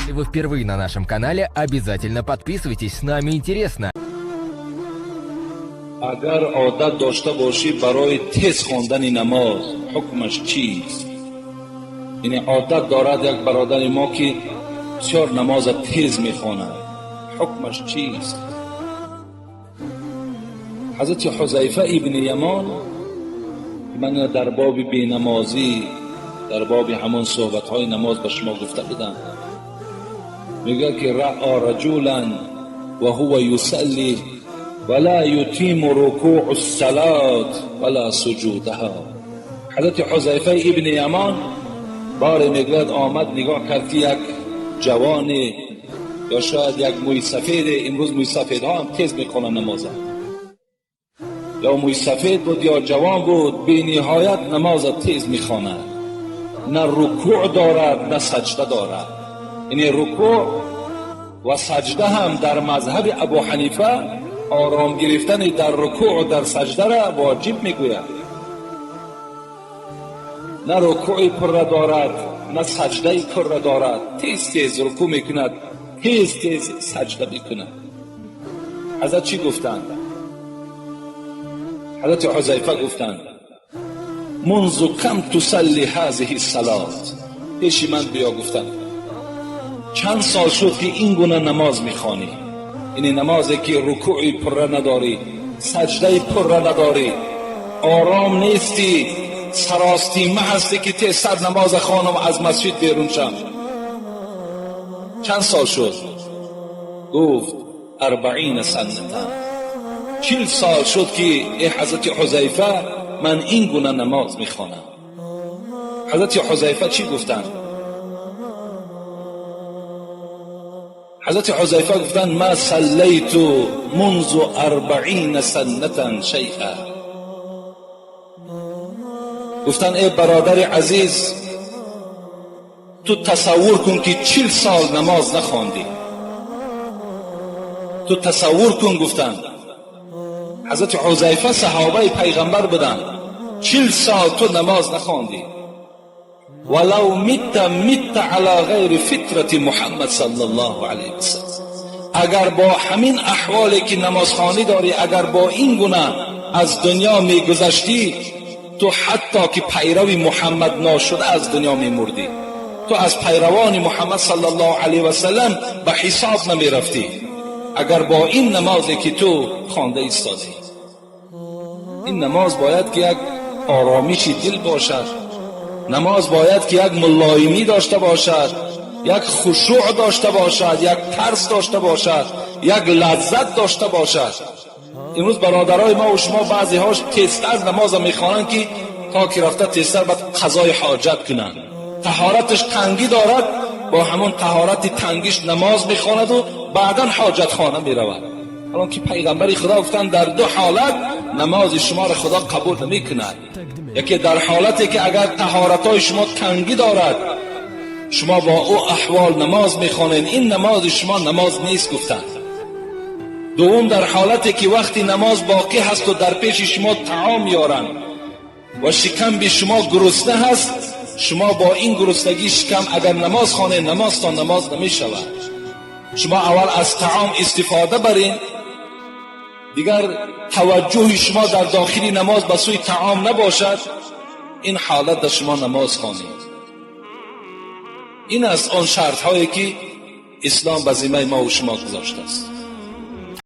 Если вы впервые на нашем канале, обязательно подписывайтесь, с нами интересно. اگر عادت داشته باشی برای تیز خواندن نماز حکمش چیست؟ یعنی عادت دارد یک برادر ما که بسیار نماز تیز میخواند، حکمش چیست؟ حضرت حذیفه ابن یمان من در باب بینمازی، در باب همون صحبت های نماز به شما گفته بودم، میگه که رأى رجولا و هو یصلی ولا یتیم رکوع الصلاة ولا سجودها. حضرت حذیفه ابن یمان بار میگوید آمد نگاه کرد که یک جوان یا شاید یک موی سفید، امروز موی سفیدها هم تیز میکنن نماز، یا موی سفید بود یا جوان بود، بی نهایت نماز تیز میخواند، نه رکوع دارد نه سجده دارد. یعنی رکوع و سجده هم در مذهب ابو حنیفه آرام گرفتن در رکوع و در سجده را واجب میگوید، نه رکوع پر دارد نه سجده پر دارد، تیز تیز رکوع میکند، تیز تیز سجده میکند. حضرت چی گفتند؟ حضرت حذیفه گفتند منذ کم تصلی هذه الصلاة، پیش من بیا گفتند چند سال شد که این گونه نماز میخوانی، این نمازی که رکوعی پر نداری، سجده پر نداری، آرام نیستی، سراستی هستی که تی صد نماز خوانم از مسجد بیرون شم. چند سال شد؟ گفت 40 سنه، 40 سال شد که ای حضرت حذیفه من این گونه نماز میخوانم. حضرت حذیفه چی گفتند؟ حضرت حذیفه گفتند ما صلیت منذ 40 سنه شیئا. گفتند ای برادر عزیز تو تصور کن که 40 سال نماز نخواندی، تو تصور کن. گفتند حضرت حذیفه صحابه پیغمبر بودند، 40 سال تو نماز نخواندی، ولو مت على غیر فطرت محمد صلی الله علیه وسلم. اگر با همین احوالی که نمازخوانی داری، اگر با این گونه از دنیا میگذشتی، تو حتی که پیرو محمد ناشده از دنیا میمردی، تو از پیروان محمد صلی الله علیه وسلم به حساب نمیرفتی اگر با این نمازی که تو خوانده ایستادی. این نماز باید که یک آرامش دل باشد، نماز باید که یک ملایمی داشته باشد، یک خشوع داشته باشد، یک ترس داشته باشد، یک لذت داشته باشد. امروز برادرای ما و شما بعضی هاش تیزتر نماز میخوانند که تا که رفته تیزتر باید قضای حاجت کنند. طهارتش تنگی دارد، با همون طهارت تنگیش نماز میخواند و بعدا حاجت خانه میرود. حالا که پیغمبر خدا گفتند در دو حالت نماز شما را خدا قبول نمیکند. یکی در حالتی که اگر طهارتای شما تنگی دارد، شما با او احوال نماز میخوانید، این نماز شما نماز نیست گفتند. دوم در حالتی که وقتی نماز باقی هست و در پیش شما طعام یارند و شکم به شما گرسنه هست، شما با این گرسنگی شکم اگر نماز خوانید نماز تا نماز نمی شود. شما اول از طعام استفاده برین، دیگر توجه شما در داخلی نماز به سوی طعام نباشد، این حالت در شما نماز خوانید. این است آن شرط هایی که اسلام به ذمه ما و شما گذاشته است.